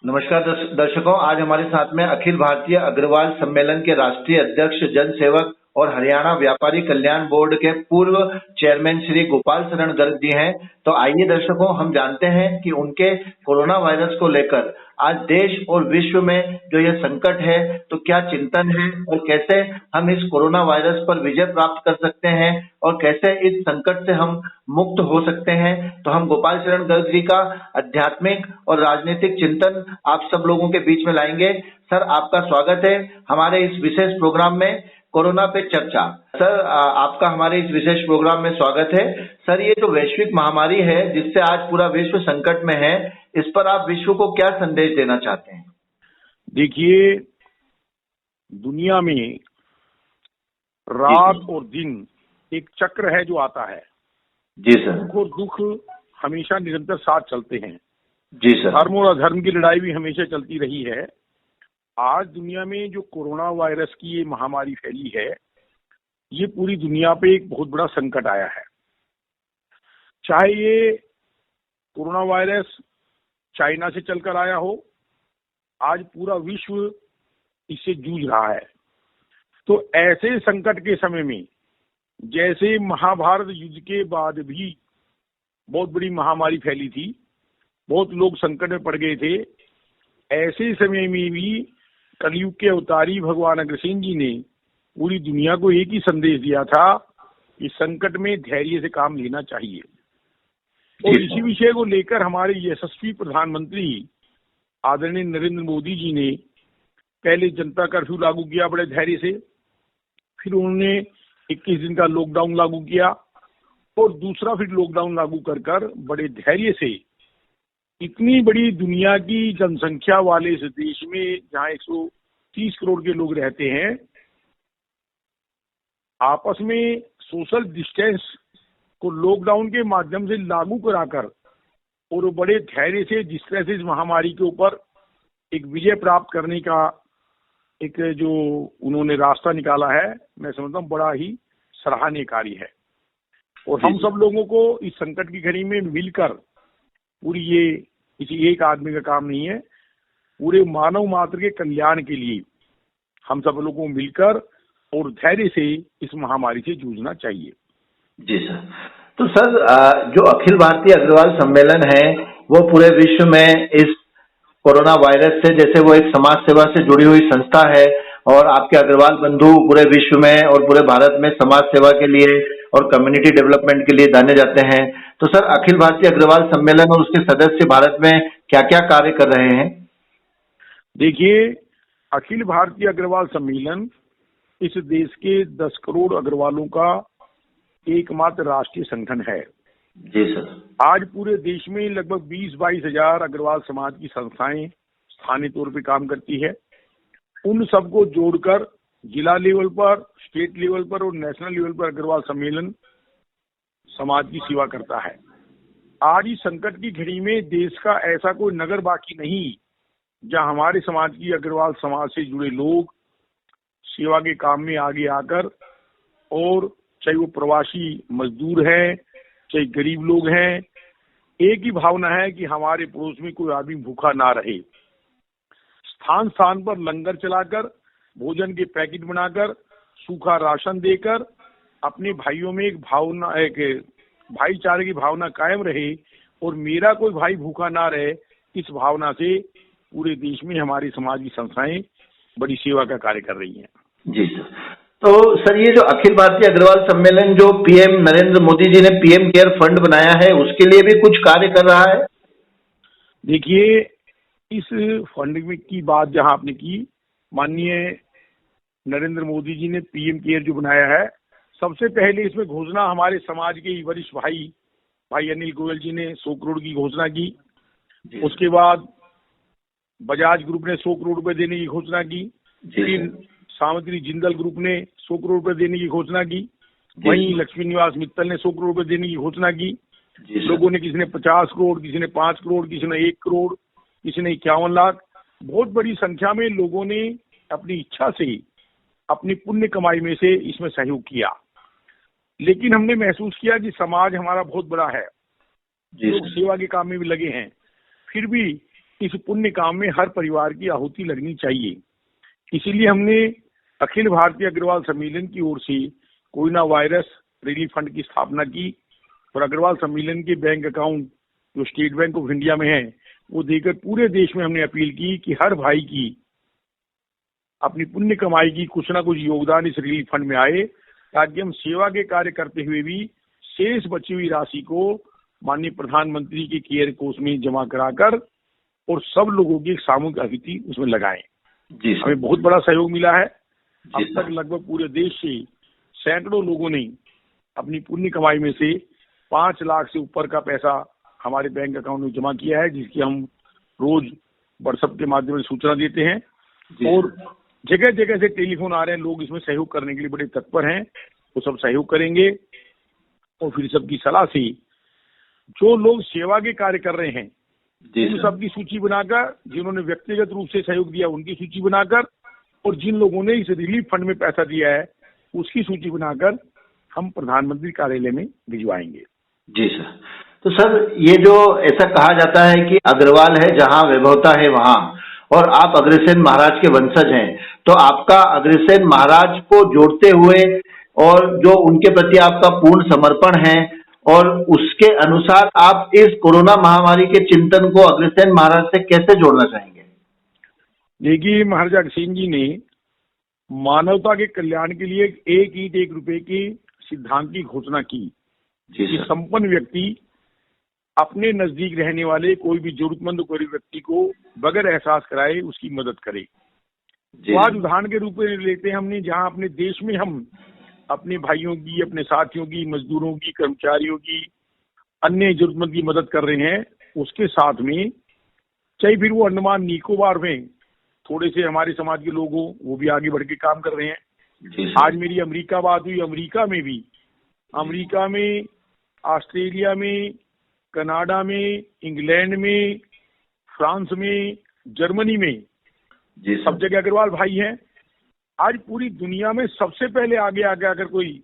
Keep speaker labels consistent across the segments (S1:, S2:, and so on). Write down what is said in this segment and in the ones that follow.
S1: नमस्कार दर्शकों, आज हमारे साथ में अखिल भारतीय अग्रवाल सम्मेलन के राष्ट्रीय अध्यक्ष, जन सेवक और हरियाणा व्यापारी कल्याण बोर्ड के पूर्व चेयरमैन श्री गोपाल शरण गर्ग जी हैं। तो आइए दर्शकों, हम जानते हैं कि उनके कोरोना वायरस को लेकर आज देश और विश्व में जो यह संकट है, तो क्या चिंतन है और कैसे हम इस कोरोना वायरस पर विजय प्राप्त कर सकते हैं और कैसे इस संकट से हम मुक्त हो सकते हैं। तो हम गोपाल शरण गर्ग जी का आध्यात्मिक और राजनीतिक चिंतन आप सब लोगों के बीच में लाएंगे। सर, आपका स्वागत है हमारे इस विशेष प्रोग्राम में कोरोना पे चर्चा। सर, आपका हमारे इस विशेष प्रोग्राम में स्वागत है। सर, ये जो वैश्विक महामारी है जिससे आज पूरा विश्व संकट में है, इस पर आप विश्व को क्या संदेश देना चाहते हैं?
S2: देखिए, दुनिया में रात और दिन एक चक्र है जो आता है।
S1: जी सर।
S2: सुख और दुख हमेशा निरंतर साथ चलते हैं।
S1: जी सर।
S2: धर्म और अधर्म की लड़ाई भी हमेशा चलती रही है। आज दुनिया में जो कोरोना वायरस की ये महामारी फैली है, ये पूरी दुनिया पे एक बहुत बड़ा संकट आया है। चाहे ये कोरोना वायरस चाइना से चलकर आया हो, आज पूरा विश्व इससे जूझ रहा है। तो ऐसे संकट के समय में, जैसे महाभारत युद्ध के बाद भी बहुत बड़ी महामारी फैली थी, बहुत लोग संकट में पड़ गए थे, ऐसे समय में भी कलयुग के अवतारी भगवान अग्रसेन जी ने पूरी दुनिया को एक ही संदेश दिया था कि संकट में धैर्य से काम लेना चाहिए। और इसी विषय को लेकर हमारे यशस्वी प्रधानमंत्री आदरणीय नरेंद्र मोदी जी ने पहले जनता कर्फ्यू लागू किया बड़े धैर्य से, फिर उन्होंने 21 दिन का लॉकडाउन लागू किया और दूसरा फिर लॉकडाउन लागू कर बड़े धैर्य से इतनी बड़ी दुनिया की जनसंख्या वाले इस देश में, जहां 130 करोड़ के लोग रहते हैं, आपस में सोशल डिस्टेंस को लॉकडाउन के माध्यम से लागू कराकर और बड़े धैर्य से जिस तरह से इस महामारी के ऊपर एक विजय प्राप्त करने का एक जो उन्होंने रास्ता निकाला है, मैं समझता हूँ बड़ा ही सराहनीय कार्य है। और हम सब लोगों को इस संकट की घड़ी में मिलकर, पूरी ये किसी एक आदमी का काम नहीं है, पूरे मानव मात्र के कल्याण के लिए हम सब लोगों को मिलकर और धैर्य से इस महामारी से जूझना चाहिए।
S1: जी सर। तो सर, जो अखिल भारतीय अग्रवाल सम्मेलन है, वो पूरे विश्व में इस कोरोना वायरस से, जैसे वो एक समाज सेवा से जुड़ी हुई संस्था है और आपके अग्रवाल बंधु पूरे विश्व में और पूरे भारत में समाज सेवा के लिए और कम्युनिटी डेवलपमेंट के लिए जाने जाते हैं। तो सर, अखिल भारतीय अग्रवाल सम्मेलन और उसके सदस्य भारत में क्या क्या कार्य कर रहे हैं?
S2: देखिए, अखिल भारतीय अग्रवाल सम्मेलन इस देश के 10 करोड़ अग्रवालों का एकमात्र राष्ट्रीय संगठन है।
S1: जी सर। आज
S2: पूरे देश में लगभग 20-22 हजार अग्रवाल समाज की संस्थाएं स्थानीय तौर पे काम करती है। उन सबको जोड़कर जिला लेवल पर, स्टेट लेवल पर और नेशनल लेवल पर अग्रवाल सम्मेलन समाज की सेवा करता है। आज इस संकट की घड़ी में देश का ऐसा कोई नगर बाकी नहीं जहां हमारे समाज की, अग्रवाल समाज से जुड़े लोग सेवा के काम में आगे आकर, और चाहे वो प्रवासी मजदूर हैं, चाहे गरीब लोग हैं, एक ही भावना है कि हमारे पड़ोस में कोई आदमी भूखा ना रहे। स्थान स्थान पर लंगर चलाकर, भोजन के पैकेट बनाकर, सूखा राशन देकर अपने भाइयों में एक भावना, एक भाईचारे की भावना कायम रहे और मेरा कोई भाई भूखा ना रहे, इस भावना से पूरे देश में हमारी समाज की संस्थाएं बड़ी सेवा का कार्य कर रही हैं।
S1: जी सर। तो सर, ये जो अखिल भारतीय अग्रवाल सम्मेलन जो पीएम नरेंद्र मोदी जी ने पीएम केयर फंड बनाया है, उसके लिए भी कुछ कार्य कर रहा है?
S2: देखिए, इस फंड की बात जहां आपने की, माननीय नरेंद्र मोदी जी ने पीएम केयर जो बनाया है, सबसे पहले इसमें घोषणा हमारे समाज के वरिष्ठ भाई अनिल गोयल जी ने 100 करोड़ की घोषणा की। उसके बाद बजाज ग्रुप ने 100 करोड़ रुपए देने की घोषणा की। फिर सामग्री जिंदल ग्रुप ने 100 करोड़ रुपए देने की घोषणा की। वहीं लक्ष्मी निवास मित्तल ने 100 करोड़ रुपए देने की घोषणा की। लोगों ने, किसी ने 50 करोड़, किसी ने 5 करोड़, किसी ने 1 करोड़, किसी ने 51 लाख, बहुत बड़ी संख्या में लोगों ने अपनी इच्छा से, अपनी पुण्य कमाई में से इसमें सहयोग किया। लेकिन हमने महसूस किया कि समाज हमारा बहुत बड़ा है, लोग सेवा के काम में भी लगे हैं, फिर भी इस पुण्य काम में हर परिवार की आहुति लगनी चाहिए। इसीलिए हमने अखिल भारतीय अग्रवाल सम्मेलन की ओर से कोरोना वायरस रिलीफ फंड की स्थापना की और अग्रवाल सम्मेलन के बैंक अकाउंट जो स्टेट बैंक ऑफ इंडिया में है वो देकर पूरे देश में हमने अपील की कि हर भाई की अपनी पुण्य कमाई की कुछ ना कुछ योगदान इस रिलीफ फंड में आए, ताकि हम सेवा के कार्य करते हुए भी शेष बची हुई राशि को माननीय प्रधानमंत्री के केयर कोष में जमा कराकर और सब लोगों की एक सामूहिक आहुति उसमें लगाएं। हमें बहुत बड़ा सहयोग मिला है। अब तक लगभग पूरे देश से सैकड़ों लोगों ने अपनी पुण्य कमाई में से 5 लाख से ऊपर का पैसा हमारे बैंक अकाउंट में जमा किया है, जिसकी हम रोज व्हाट्सएप के माध्यम से सूचना देते हैं और जगह जगह से टेलीफोन आ रहे हैं। लोग इसमें सहयोग करने के लिए बड़े तत्पर हैं, वो सब सहयोग करेंगे और फिर सबकी सलाह से जो लोग सेवा के कार्य कर रहे हैं उन सबकी सूची बनाकर, जिन्होंने व्यक्तिगत रूप से सहयोग दिया उनकी सूची बनाकर और जिन लोगों ने इस रिलीफ फंड में पैसा दिया है उसकी सूची बनाकर हम प्रधानमंत्री कार्यालय में भिजवाएंगे।
S1: जी सर। तो सर ये जो ऐसा कहा जाता है कि अग्रवाल है जहां वैभवता है वहां, और आप अग्रसेन महाराज के वंशज हैं, तो आपका अग्रसेन महाराज को जोड़ते हुए और जो उनके प्रति आपका पूर्ण समर्पण है और उसके अनुसार आप इस कोरोना महामारी के चिंतन को अग्रसेन महाराज से कैसे जोड़ना चाहेंगे?
S2: देखिए, महाराजा अग्रसेन जी ने मानवता के कल्याण के लिए 1 ईंट 1 रुपए की सिद्धांत की घोषणा की कि संपन्न व्यक्ति अपने नजदीक रहने वाले कोई भी जरूरतमंद कोई व्यक्ति को बगैर एहसास कराए उसकी मदद करे। तो आज उदाहरण के रूप में लेते हैं हमने, जहां अपने देश में हम अपने भाइयों की, अपने साथियों की, मजदूरों की, कर्मचारियों की, अन्य जरूरतमंद की मदद कर रहे हैं, उसके साथ में चाहे फिर वो अंडमान निकोबार में थोड़े से हमारे समाज के लोग हो, वो भी आगे बढ़ के काम कर रहे हैं। आज मेरी अमेरिका बात हुई, अमेरिका में, ऑस्ट्रेलिया में, कनाडा में, इंग्लैंड में, फ्रांस में, जर्मनी में सब जगह अग्रवाल भाई हैं। आज पूरी दुनिया में सबसे पहले आगे अगर कोई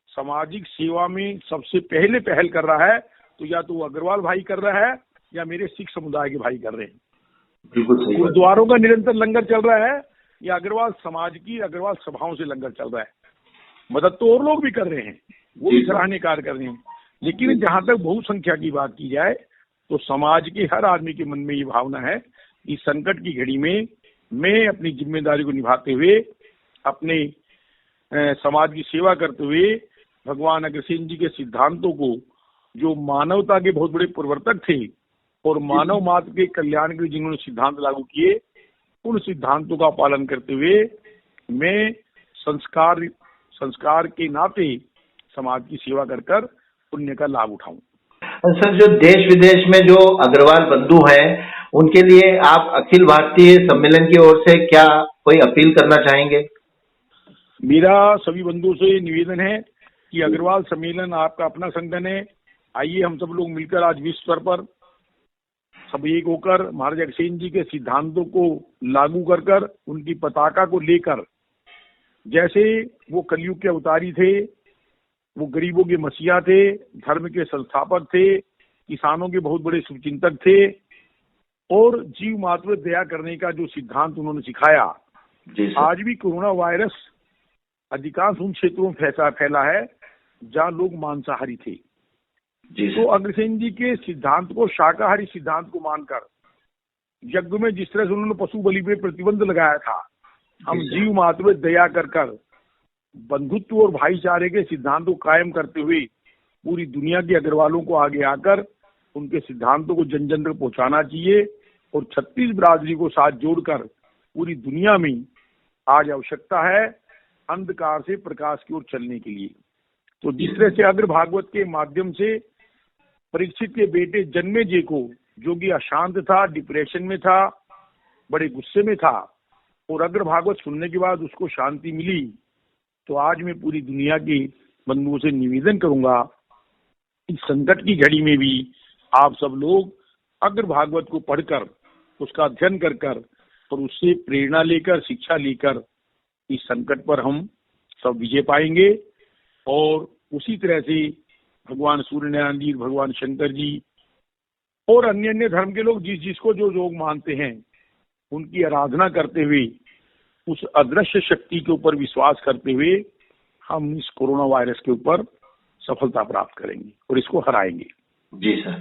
S2: सामाजिक सेवा में सबसे पहले पहल कर रहा है तो या तो वो अग्रवाल भाई कर रहा है या मेरे सिख समुदाय के भाई कर रहे हैं।
S1: बिल्कुल सही।
S2: गुरुद्वारों का निरंतर लंगर चल रहा है या अग्रवाल समाज की अग्रवाल सभाओं से लंगर चल रहा है। मदद तो और लोग भी कर रहे हैं, वो भी सराहनीय कार्य कर रहे हैं, लेकिन जहां तक बहुसंख्या की बात की जाए तो समाज के हर आदमी के मन में ये भावना है कि संकट की घड़ी में मैं अपनी जिम्मेदारी को निभाते हुए, अपने समाज की सेवा करते हुए भगवान अग्रसेन जी के सिद्धांतों को, जो मानवता के बहुत बड़े प्रवर्तक थे और मानव मात्र के कल्याण के लिए जिन्होंने सिद्धांत लागू किए, उन सिद्धांतों का पालन करते हुए मैं संस्कार के नाते समाज की सेवा कर पुण्य का लाभ उठाऊं।
S1: सर, जो देश विदेश में जो अग्रवाल बंधु हैं उनके लिए आप अखिल भारतीय सम्मेलन की ओर से क्या कोई अपील करना चाहेंगे?
S2: मेरा सभी बंधुओं से निवेदन है कि अग्रवाल सम्मेलन आपका अपना संगठन है। आइए हम सब लोग मिलकर आज विश्व स्तर पर सब एक होकर महाराजा अग्रसेन जी के सिद्धांतों को लागू कर उनकी पताका को लेकर, जैसे वो कलयुग के अवतारी थे, वो गरीबों के मसीहा थे, धर्म के संस्थापक थे, किसानों के बहुत बड़े शुभचिंतक थे और जीव मात्र दया करने का जो सिद्धांत उन्होंने सिखाया, आज भी कोरोना वायरस अधिकांश उन क्षेत्रों में फैला है जहां लोग मांसाहारी थे। तो अग्रसेन जी के सिद्धांत को, शाकाहारी सिद्धांत को मानकर यज्ञ में जिस तरह से उन्होंने पशु बलि पे प्रतिबंध लगाया था, हम जीव मात्र दया कर बंधुत्व और भाईचारे के सिद्धांत को कायम करते हुए पूरी दुनिया के अग्रवालों को आगे आकर उनके सिद्धांतों को जन जन तक पहुंचाना चाहिए और 36 बिरादरी को साथ जोड़कर पूरी दुनिया में आज आवश्यकता है अंधकार से प्रकाश की ओर चलने के लिए। तो जिस तरह से अग्र भागवत के माध्यम से परीक्षित के बेटे जन्मेजय को, जो कि अशांत था, डिप्रेशन में था, बड़े गुस्से में था, और अग्र भागवत सुनने के बाद उसको शांति मिली, तो आज मैं पूरी दुनिया के बंधुओं से निवेदन करूंगा इस संकट की घड़ी में भी आप सब लोग अग्र भागवत को पढ़कर, उसका अध्ययन कर और उससे प्रेरणा लेकर, शिक्षा लेकर इस संकट पर हम सब विजय पाएंगे। और उसी तरह से भगवान सूर्यनारायण जी, भगवान शंकर जी और अन्य अन्य धर्म के लोग जिस जिसको जो योग मानते हैं उनकी आराधना करते हुए उस अदृश्य शक्ति के ऊपर विश्वास करते हुए हम इस कोरोना वायरस के ऊपर सफलता प्राप्त करेंगे और इसको हराएंगे।
S1: जी सर,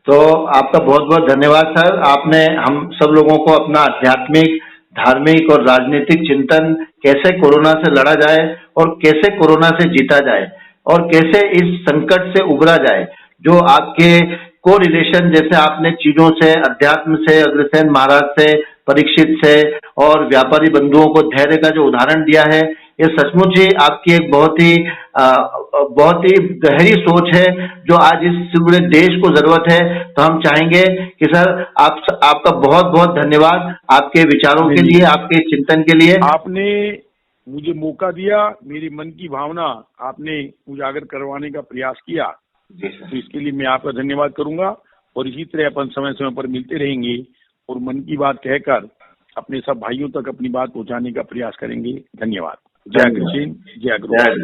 S1: तो आपका बहुत बहुत धन्यवाद सर। आपने हम सब लोगों को अपना आध्यात्मिक, धार्मिक और राजनीतिक चिंतन कैसे कोरोना से लड़ा जाए और कैसे कोरोना से जीता जाए और कैसे इस संकट से उबरा जाए, जो आपके को रिलेशन जैसे आपने चीजों से, अध्यात्म से, अग्रसेन महाराज से, परीक्षित से और व्यापारी बंधुओं को धैर्य का जो उदाहरण दिया है, ये सचमुच ही आपकी एक बहुत ही गहरी सोच है जो आज इस पूरे देश को जरूरत है। तो हम चाहेंगे कि सर आपका बहुत बहुत धन्यवाद आपके विचारों के लिए, आपके चिंतन के लिए।
S2: आपने मुझे मौका दिया, मेरी मन की भावना आपने उजागर करवाने का प्रयास किया, तो इसके लिए मैं आपका धन्यवाद करूंगा। और इसी तरह अपन समय समय पर मिलते रहेंगे और मन की बात कहकर अपने सब भाइयों तक अपनी बात पहुंचाने का प्रयास करेंगे। धन्यवाद। जय कृष्ण, जय गुरु।